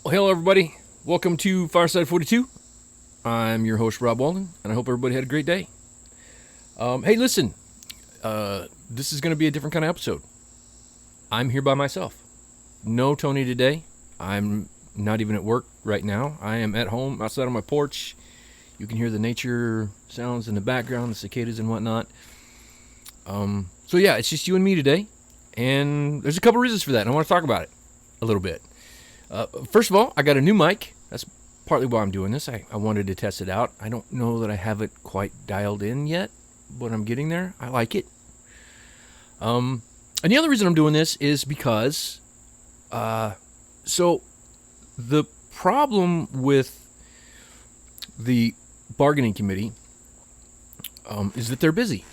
Well, hello, everybody. Welcome to Fireside 42. I'm your host, Rob Walden, and I hope everybody had a great day. Hey, listen, this is going to be a different kind of episode. I'm here by myself. No Tony today. I'm not even at work right now. I am at home outside on my porch. You can hear the nature sounds in the background, the cicadas and whatnot. So yeah, it's just you and me today, and there's a couple reasons for that, and I want to talk about it a little bit. First of all, I got a new mic. That's partly why I'm doing this. I wanted to test it out. I don't know that I have it quite dialed in yet, but I'm getting there. I like it. And the other reason I'm doing this is because, so the problem with the bargaining committee is that they're busy.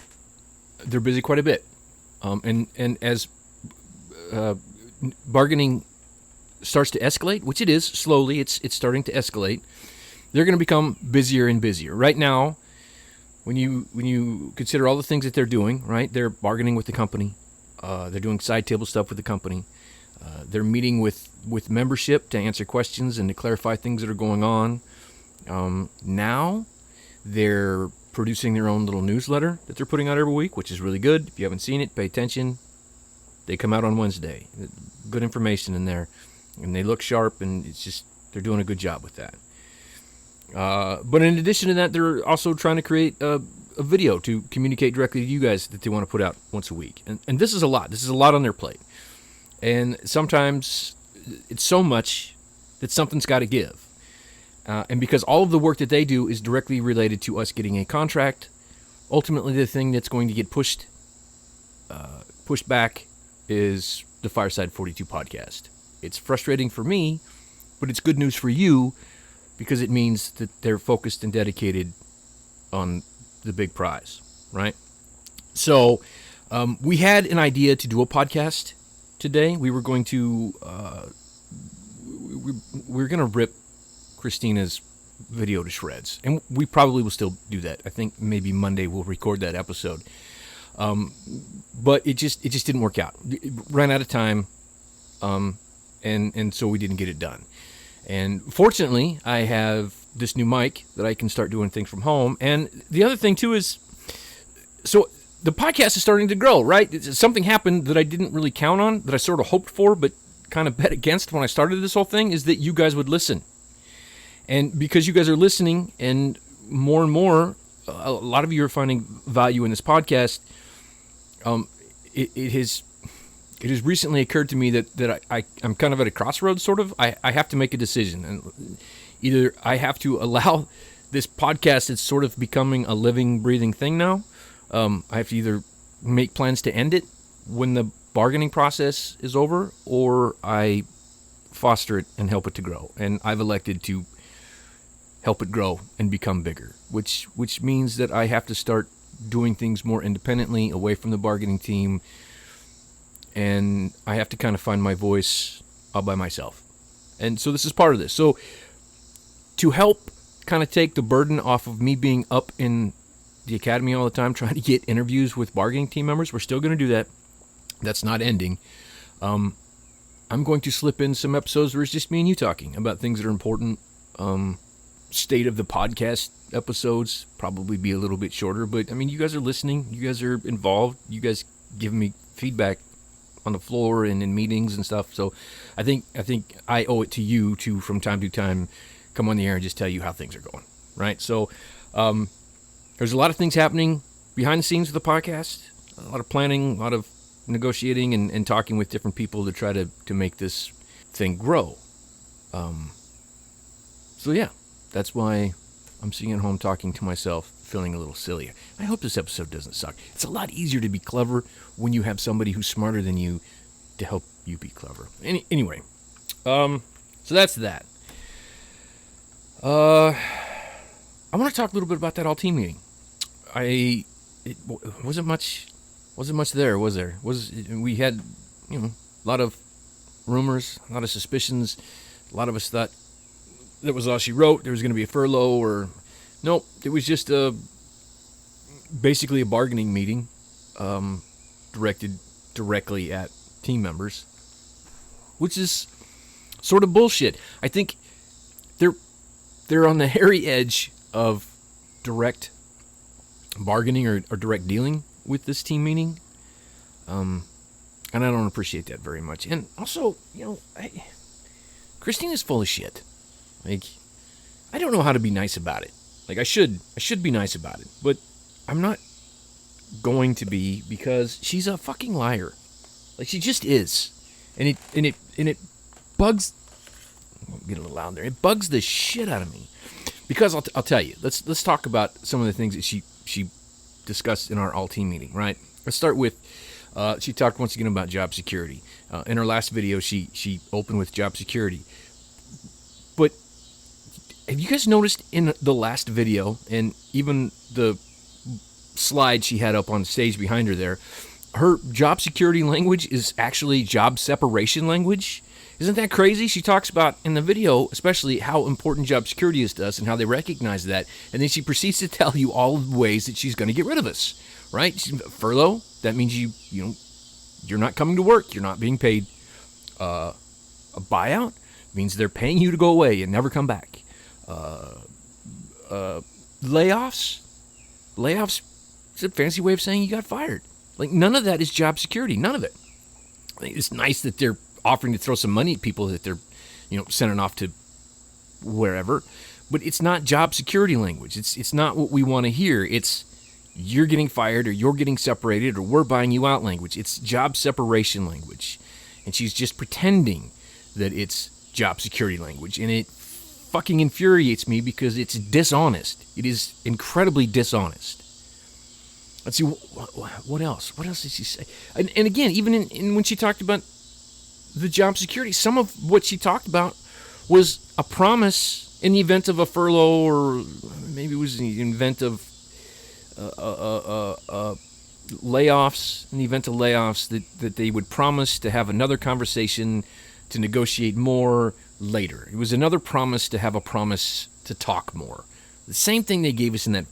They're busy quite a bit. And as bargaining starts to escalate, which it is slowly, it's starting to escalate, they're going to become busier and busier. Right now, when you consider all the things that they're doing, right? They're bargaining with the company. They're doing side table stuff with the company. They're meeting with membership to answer questions and to clarify things that are going on. Now, they're producing their own little newsletter that they're putting out every week, which is really good. If you haven't seen it, pay attention. They come out on Wednesday. Good information in there. And they look sharp, and it's just, they're doing a good job with that. But in addition to that, they're also trying to create a video to communicate directly to you guys that they want to put out once a week. And this is a lot. This is a lot on their plate. And sometimes it's so much that something's got to give. And because all of the work that they do is directly related to us getting a contract, ultimately the thing that's going to get pushed back is the Fireside 42 podcast. It's frustrating for me, but it's good news for you because it means that they're focused and dedicated on the big prize, right? So we had an idea to do a podcast today. We were going to we're going to rip Christina's video to shreds, and we probably will still do that. I think maybe Monday we'll record that episode. But it just didn't work out. It ran out of time. And so we didn't get it done. And fortunately, I have this new mic that I can start doing things from home. And the other thing, too, is, so the podcast is starting to grow, right? Something happened that I didn't really count on, that I sort of hoped for, but kind of bet against when I started this whole thing, is that you guys would listen. And because you guys are listening, and more, a lot of you are finding value in this podcast, it has recently occurred to me that I'm kind of at a crossroads, sort of. I have to make a decision. And either I have to allow this podcast that's sort of becoming a living, breathing thing now. I have to either make plans to end it when the bargaining process is over, or I foster it and help it to grow. And I've elected to help it grow and become bigger, which means that I have to start doing things more independently, away from the bargaining team, and I have to kind of find my voice all by myself. And so this is part of this. So to help kind of take the burden off of me being up in the academy all the time trying to get interviews with bargaining team members, we're still going to do that. That's not ending. I'm going to slip in some episodes where it's just me and you talking about things that are important. State of the podcast episodes probably be a little bit shorter, but I mean, you guys are listening. You guys are involved. You guys give me feedback on the floor and in meetings and stuff. So I think I owe it to you to, from time to time, come on the air and just tell you how things are going, right? So there's a lot of things happening behind the scenes of the podcast, a lot of planning, a lot of negotiating and talking with different people to try to make this thing grow. So yeah, that's why I'm sitting at home talking to myself, feeling a little silly. I hope this episode doesn't suck. It's a lot easier to be clever when you have somebody who's smarter than you to help you be clever. Anyway, so that's that. I want to talk a little bit about that all team meeting. It wasn't much there, was there? We had, a lot of rumors, a lot of suspicions. A lot of us thought that was all she wrote. There was going to be a furlough, or nope. It was just basically a bargaining meeting, directed directly at team members, which is sort of bullshit. I think they're on the hairy edge of direct bargaining or direct dealing with this team meeting. And I don't appreciate that very much. And also, Christina's full of shit. Like, I don't know how to be nice about it. Like, I should be nice about it, but I'm not going to be, because she's a fucking liar. Like, she just is. And it bugs. I'll get a little loud there. It bugs the shit out of me, because I'll tell you. Let's talk about some of the things that she discussed in our all team meeting. Right. Let's start with. She talked once again about job security. In her last video, she opened with job security. But have you guys noticed in the last video, and even the slide she had up on stage behind her there, her job security language is actually job separation language? Isn't that crazy? She talks about in the video, especially how important job security is to us and how they recognize that. And then she proceeds to tell you all of the ways that she's going to get rid of us, right? Furlough, that means you're not coming to work. You're not being paid. A buyout means they're paying you to go away and never come back. Layoffs is a fancy way of saying you got fired. Like, none of that is job security. None of it. It's nice that they're offering to throw some money at people that they're, sending off to wherever, but it's not job security language. It's not what we want to hear. It's you're getting fired or you're getting separated or we're buying you out language. It's job separation language. And she's just pretending that it's job security language. And it fucking infuriates me because it's dishonest. It is incredibly dishonest. Let's see, what else? What else did she say? And again, even in when she talked about the job security, some of what she talked about was a promise in the event of a furlough, or maybe it was in the event of layoffs, in the event of layoffs, that they would promise to have another conversation to negotiate more later. It was another promise to have a promise to talk more. The same thing they gave us in that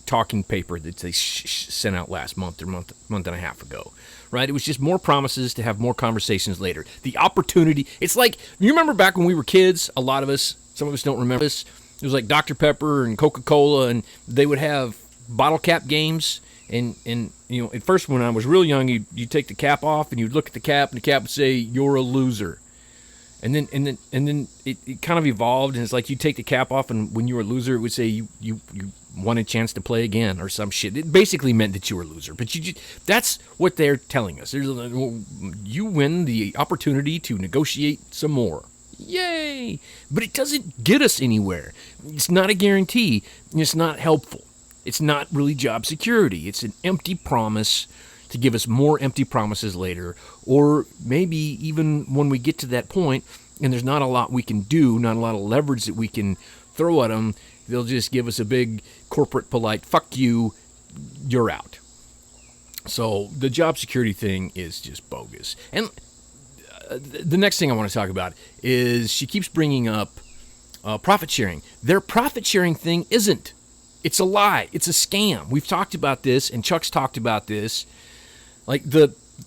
talking paper that they sent out last month or month and a half ago, right? It was just more promises to have more conversations later. The opportunity, it's like, you remember back when we were kids, a lot of us, some of us don't remember this, it was like Dr. Pepper and Coca-Cola, and they would have bottle cap games, and at first when I was real young, you'd take the cap off, and you'd look at the cap, and the cap would say, "You're a loser." And then it kind of evolved, and it's like you take the cap off, and when you were a loser, it would say you won a chance to play again or some shit. It basically meant that you were a loser. But that's what they're telling us. You win the opportunity to negotiate some more. Yay! But it doesn't get us anywhere. It's not a guarantee. It's not helpful. It's not really job security. It's an empty promise to give us more empty promises later, or maybe even when we get to that point and there's not a lot we can do, not a lot of leverage that we can throw at them, they'll just give us a big corporate polite "fuck you, you're out." So the job security thing is just bogus. And the next thing I want to talk about is she keeps bringing up profit sharing. Their profit sharing thing isn't. It's a lie. It's a scam. We've talked about this, and Chuck's talked about this. Like,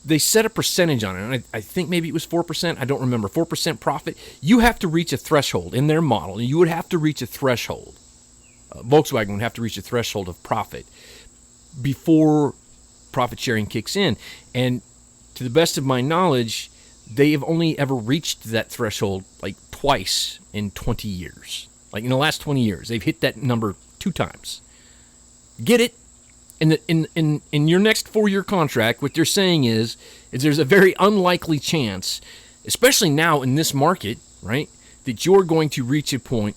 they set a percentage on it, and I think maybe it was 4%. I don't remember. 4% profit. You have to reach a threshold in their model. You would have to reach a threshold. Volkswagen would have to reach a threshold of profit before profit sharing kicks in. And to the best of my knowledge, they have only ever reached that threshold like twice in 20 years. Like, in the last 20 years, they've hit that number 2 times. Get it? In your next 4-year contract, what they're saying is there's a very unlikely chance, especially now in this market, right, that you're going to reach a point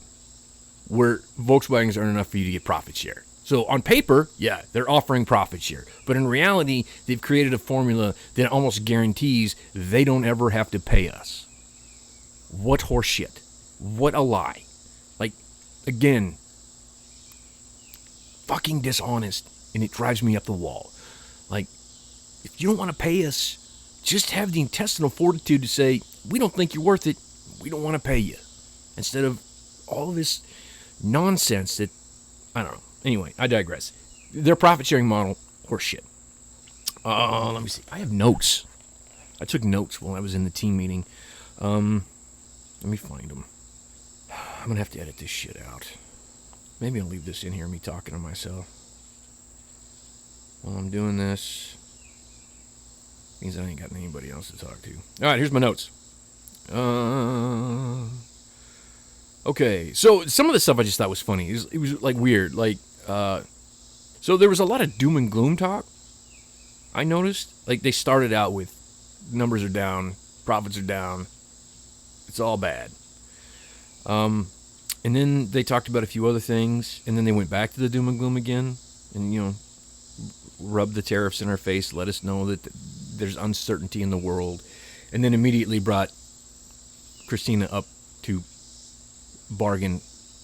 where Volkswagens earn enough for you to get profit share. So on paper, yeah, they're offering profit share. But in reality, they've created a formula that almost guarantees they don't ever have to pay us. What horseshit. What a lie. Like, again, fucking dishonest. And it drives me up the wall. Like, if you don't want to pay us, just have the intestinal fortitude to say, we don't think you're worth it, we don't want to pay you. Instead of all this nonsense that, I don't know. Anyway, I digress. Their profit-sharing model, horseshit. Let me see. I have notes. I took notes while I was in the team meeting. Let me find them. I'm going to have to edit this shit out. Maybe I'll leave this in here, me talking to myself. While I'm doing this, means I ain't got anybody else to talk to. All right, here's my notes. Okay, so some of the stuff I just thought was funny. It was like weird. Like, so there was a lot of doom and gloom talk, I noticed. Like, they started out with numbers are down, profits are down, it's all bad. And then they talked about a few other things, and then they went back to the doom and gloom again, and, you know, rubbed the tariffs in our face, let us know that there's uncertainty in the world, and then immediately brought Christina up to bargain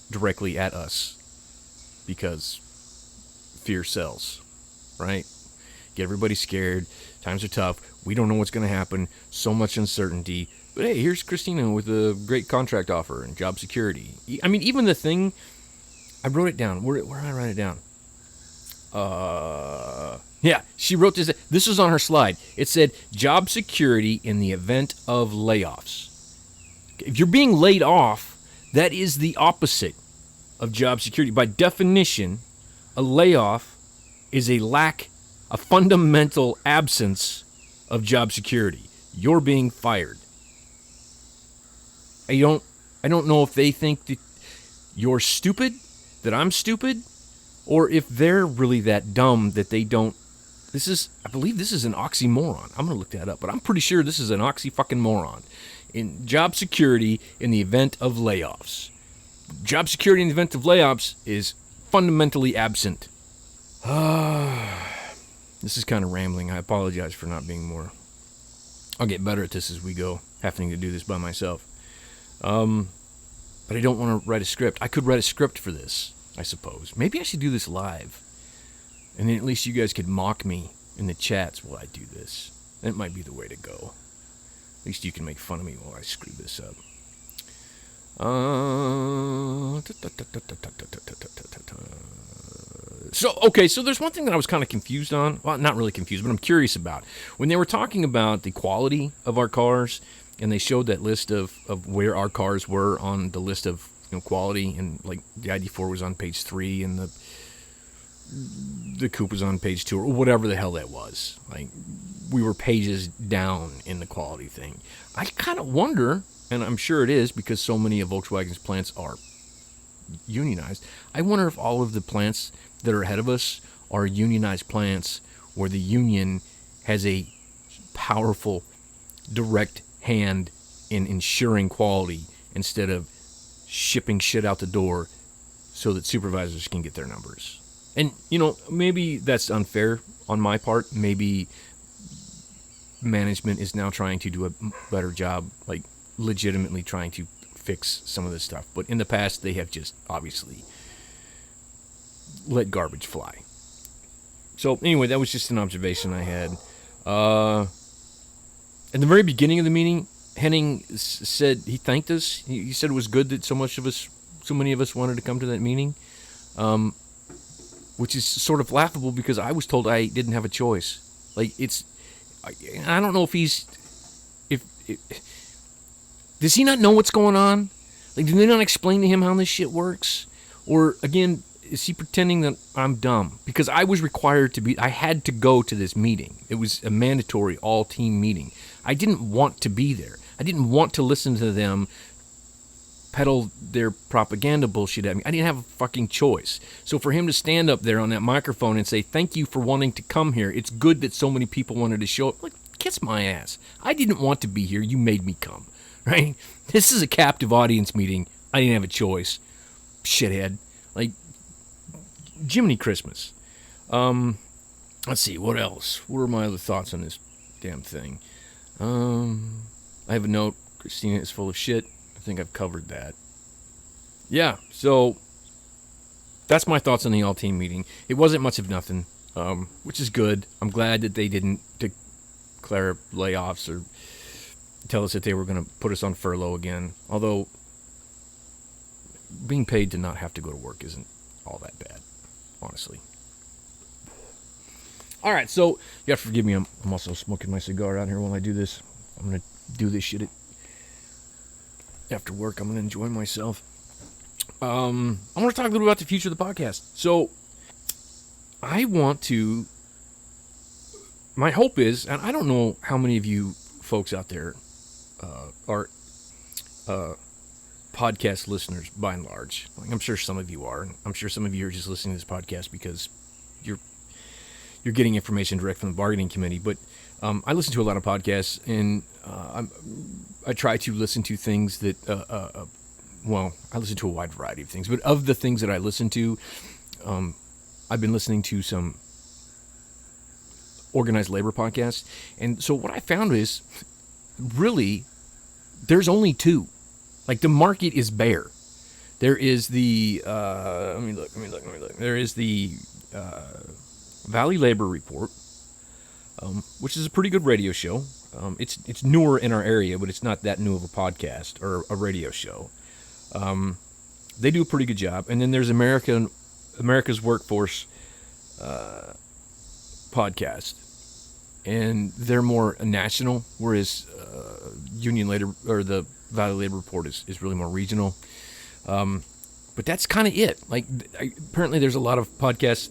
directly at us because fear sells, right? Get everybody scared. Times are tough. We don't know what's going to happen. So much uncertainty. But hey, here's Christina with a great contract offer and job security. I mean, even the thing, I wrote it down. Where did I write it down? Yeah, she wrote this. This was on her slide. It said, job security in the event of layoffs. If you're being laid off, that is the opposite of job security. By definition, a layoff is a fundamental absence of job security. You're being fired. I don't know if they think that you're stupid, that I'm stupid, or if they're really that dumb that they don't. I believe this is an oxymoron. I'm going to look that up, but I'm pretty sure this is an oxy-fucking-moron. In job security in the event of layoffs. Job security in the event of layoffs is fundamentally absent. This is kind of rambling. I apologize for not being more. I'll get better at this as we go, having to do this by myself. But I don't want to write a script. I could write a script for this, I suppose. Maybe I should do this live. And then at least you guys could mock me in the chats while I do this. That might be the way to go. At least you can make fun of me while I screw this up. So there's one thing that I was kind of confused on. Well, not really confused, but I'm curious about. When they were talking about the quality of our cars, and they showed that list of where our cars were on the list of quality, and like the ID4 was on page 3, and the Coupe was on page 2, or whatever the hell that was. Like, we were pages down in the quality thing. I kind of wonder, and I'm sure it is because so many of Volkswagen's plants are unionized, I wonder if all of the plants that are ahead of us are unionized plants where the union has a powerful, direct hand in ensuring quality instead of shipping shit out the door so that supervisors can get their numbers. And, maybe that's unfair on my part. Maybe management is now trying to do a better job, like legitimately trying to fix some of this stuff. But in the past, they have just obviously let garbage fly. So anyway, that was just an observation I had. At the very beginning of the meeting, Henning said he thanked us. He said it was good that so many of us wanted to come to that meeting, which is sort of laughable because I was told I didn't have a choice. Like, I don't know if does he not know what's going on? Like, do they not explain to him how this shit works? Or, again, is he pretending that I'm dumb? Because I was required I had to go to this meeting. It was a mandatory all-team meeting. I didn't want to be there. I didn't want to listen to them peddle their propaganda bullshit at me. I didn't have a fucking choice. So for him to stand up there on that microphone and say, thank you for wanting to come here. It's good that so many people wanted to show up. Like, kiss my ass. I didn't want to be here. You made me come. Right? This is a captive audience meeting. I didn't have a choice. Shithead. Like, Jiminy Christmas. Let's see, what else? What are my other thoughts on this damn thing? I have a note. Christina is full of shit. I think I've covered that. Yeah, so that's my thoughts on the all-team meeting. It wasn't much of nothing, which is good. I'm glad that they didn't declare layoffs or tell us that they were going to put us on furlough again. Although, being paid to not have to go to work isn't all that bad, honestly. All right, so you have to forgive me. I'm also smoking my cigar out here while I do this. I'm going to do this shit at after work. I'm going to enjoy myself. I want to talk a little about the future of the podcast. So I want to. My hope is, and I don't know how many of you folks out there are podcast listeners by and large. Like, I'm sure some of you are. I'm sure some of you are just listening to this podcast because you're getting information direct from the bargaining committee. But I listen to a lot of podcasts, and I try to listen to things that, well, I listen to a wide variety of things. But of the things that I listen to, I've been listening to some organized labor podcasts. And so what I found is, really, there's only two. Like, the market is bare. There is the, let me look. There is the Valley Labor Report, which is a pretty good radio show. It's newer in our area, but it's not that new of a podcast or a radio show. They do a pretty good job. And then there's America's Workforce podcast, and they're more national, whereas Union Labor or the Valley Labor Report is really more regional. But that's kind of it. Like, apparently there's a lot of podcasts.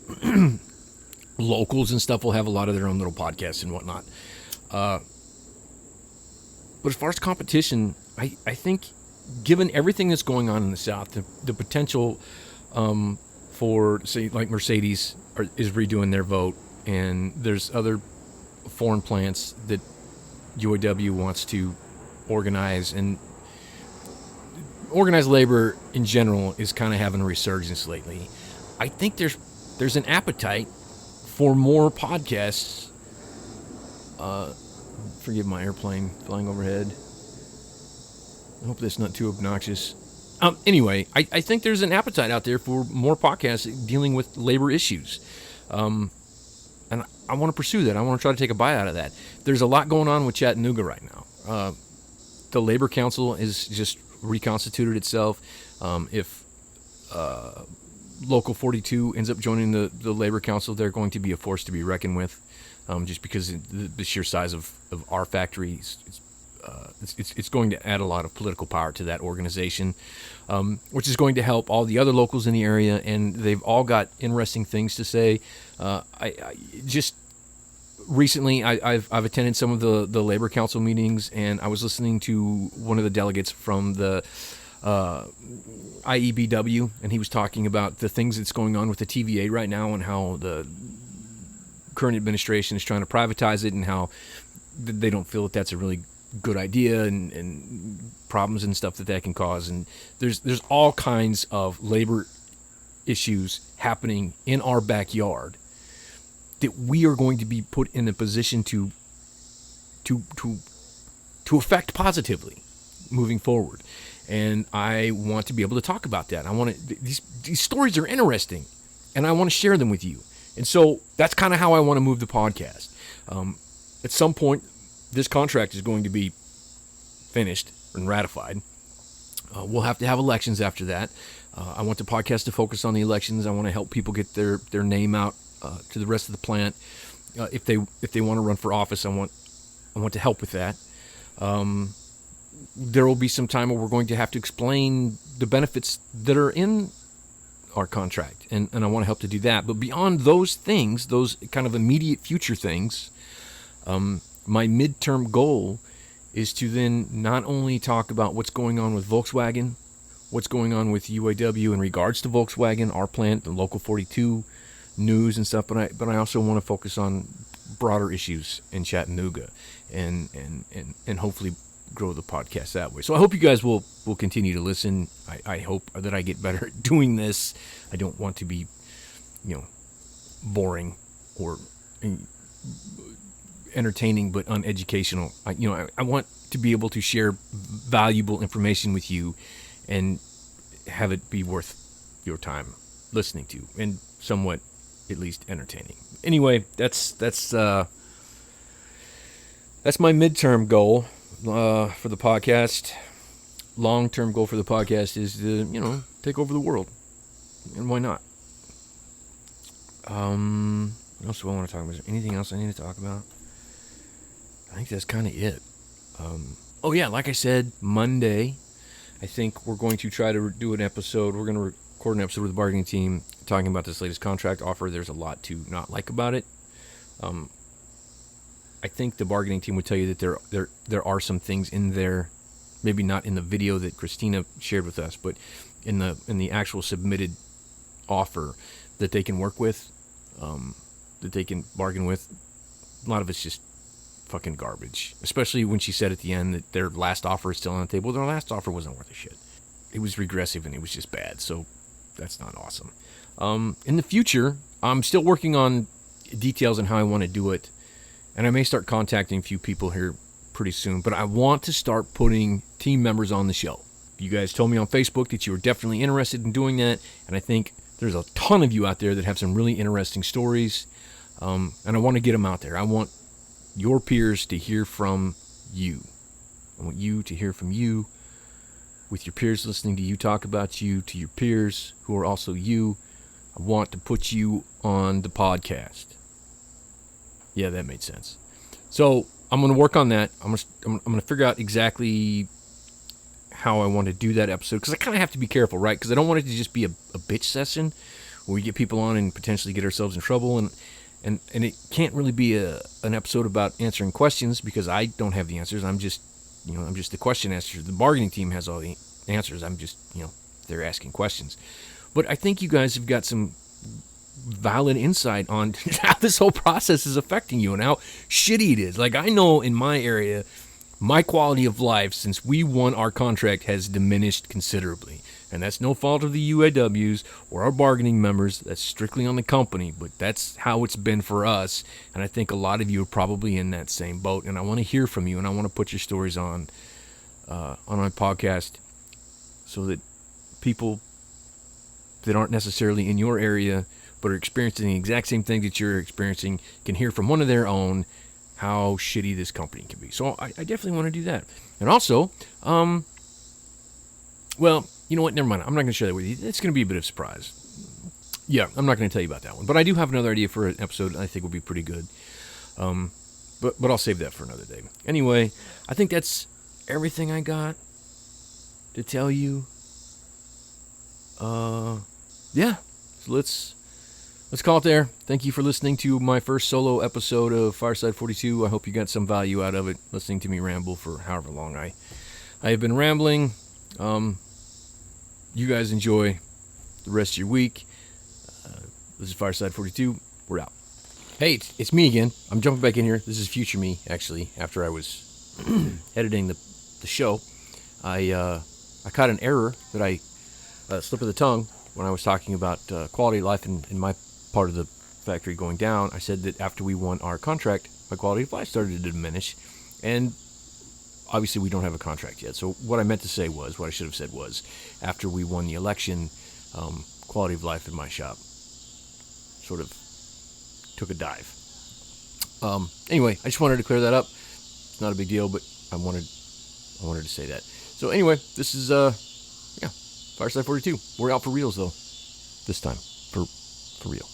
Locals and stuff will have a lot of their own little podcasts and whatnot. But as far as competition, I think, given everything that's going on in the South, the potential for, say, like Mercedes is redoing their vote, and there's other foreign plants that UAW wants to organize, and organized labor in general is kind of having a resurgence lately. I think there's an appetite for more podcasts. Forgive my airplane flying overhead. I hope that's not too obnoxious. Anyway, I think there's an appetite out there for more podcasts dealing with labor issues. And I want to pursue that. I want to try to take a bite out of that. There's a lot going on with Chattanooga right now. The Labor Council is just reconstituted itself. If Local 42 ends up joining the Labor Council, they're going to be a force to be reckoned with, just because the sheer size of our factory, it's going to add a lot of political power to that organization, which is going to help all the other locals in the area, and they've all got interesting things to say. I just recently I've attended some of the Labor Council meetings, and I was listening to one of the delegates from the IEBW, and he was talking about the things that's going on with the TVA right now, and how the current administration is trying to privatize it, and how they don't feel that that's a really good idea, and problems and stuff that can cause. And there's all kinds of labor issues happening in our backyard that we are going to be put in a position to affect positively moving forward. And I want to be able to talk about that. I want to, these stories are interesting, and I want to share them with you. And so that's kind of how I want to move the podcast. At some point, this contract is going to be finished and ratified. We'll have to have elections after that. I want the podcast to focus on the elections. I want to help people get their name out to the rest of the plant. If they want to run for office, I want to help with that. There will be some time where we're going to have to explain the benefits that are in our contract, and I want to help to do that. But beyond those things, those kind of immediate future things, my midterm goal is to then not only talk about what's going on with Volkswagen, what's going on with UAW in regards to Volkswagen, our plant, the Local 42 news and stuff, but I also want to focus on broader issues in Chattanooga, and hopefully grow the podcast that way. So I hope you guys will continue to listen. I hope that I get better at doing this. I don't want to be, boring or entertaining but uneducational. I want to be able to share valuable information with you and have it be worth your time listening to, and somewhat at least entertaining. Anyway, that's my midterm goal for the podcast. Long-term goal for the podcast is to, take over the world. And why not? What else do I want to talk about? Is there anything else I need to talk about? I think that's kind of it. Like I said, Monday, I think we're going to try to do an episode. We're going to record an episode with the bargaining team talking about this latest contract offer. There's a lot to not like about it. I think the bargaining team would tell you that there are some things in there, maybe not in the video that Christina shared with us, but in the actual submitted offer that they can work with, that they can bargain with. A lot of it's just fucking garbage. Especially when she said at the end that their last offer is still on the table. Their last offer wasn't worth a shit. It was regressive and it was just bad. So that's not awesome. In the future, I'm still working on details on how I want to do it. And I may start contacting a few people here pretty soon. But I want to start putting team members on the show. You guys told me on Facebook that you were definitely interested in doing that. And I think there's a ton of you out there that have some really interesting stories. And I want to get them out there. I want your peers to hear from you. I want you to hear from you, with your peers listening to you talk about you, to your peers who are also you. I want to put you on the podcast. Yeah, that made sense. So I'm going to work on that. I'm going to figure out exactly how I want to do that episode, because I kind of have to be careful, right? Because I don't want it to just be a bitch session where we get people on and potentially get ourselves in trouble, and it can't really be an episode about answering questions, because I don't have the answers. I'm just the question answer. The bargaining team has all the answers. I'm just, they're asking questions. But I think you guys have got some valid insight on how this whole process is affecting you and how shitty it is. Like, I know in my area, my quality of life since we won our contract has diminished considerably. And that's no fault of the UAWs or our bargaining members. That's strictly on the company. But that's how it's been for us. And I think a lot of you are probably in that same boat. And I want to hear from you. And I want to put your stories on my podcast so that people that aren't necessarily in your area but are experiencing the exact same thing that you're experiencing can hear from one of their own how shitty this company can be. So I definitely want to do that. And also, well, you know what? Never mind. I'm not going to share that with you. It's going to be a bit of a surprise. Yeah, I'm not going to tell you about that one. But I do have another idea for an episode I think will be pretty good. But I'll save that for another day. Anyway, I think that's everything I got to tell you. Yeah. So let's call it there. Thank you for listening to my first solo episode of Fireside 42. I hope you got some value out of it, listening to me ramble for however long I have been rambling. You guys enjoy the rest of your week. This is Fireside 42. We're out. Hey, it's me again. I'm jumping back in here. This is future me, actually. After I was editing the show, I caught an error that I slip of the tongue when I was talking about quality of life in my part of the factory going down. I said that after we won our contract, my quality of life started to diminish, and obviously we don't have a contract yet. So what I meant to say was, what I should have said was, after we won the election, quality of life in my shop sort of took a dive. Anyway, I just wanted to clear that up. It's not a big deal, but I wanted to say that. So anyway, this is Fireside 42. We're out for reals though. This time for real.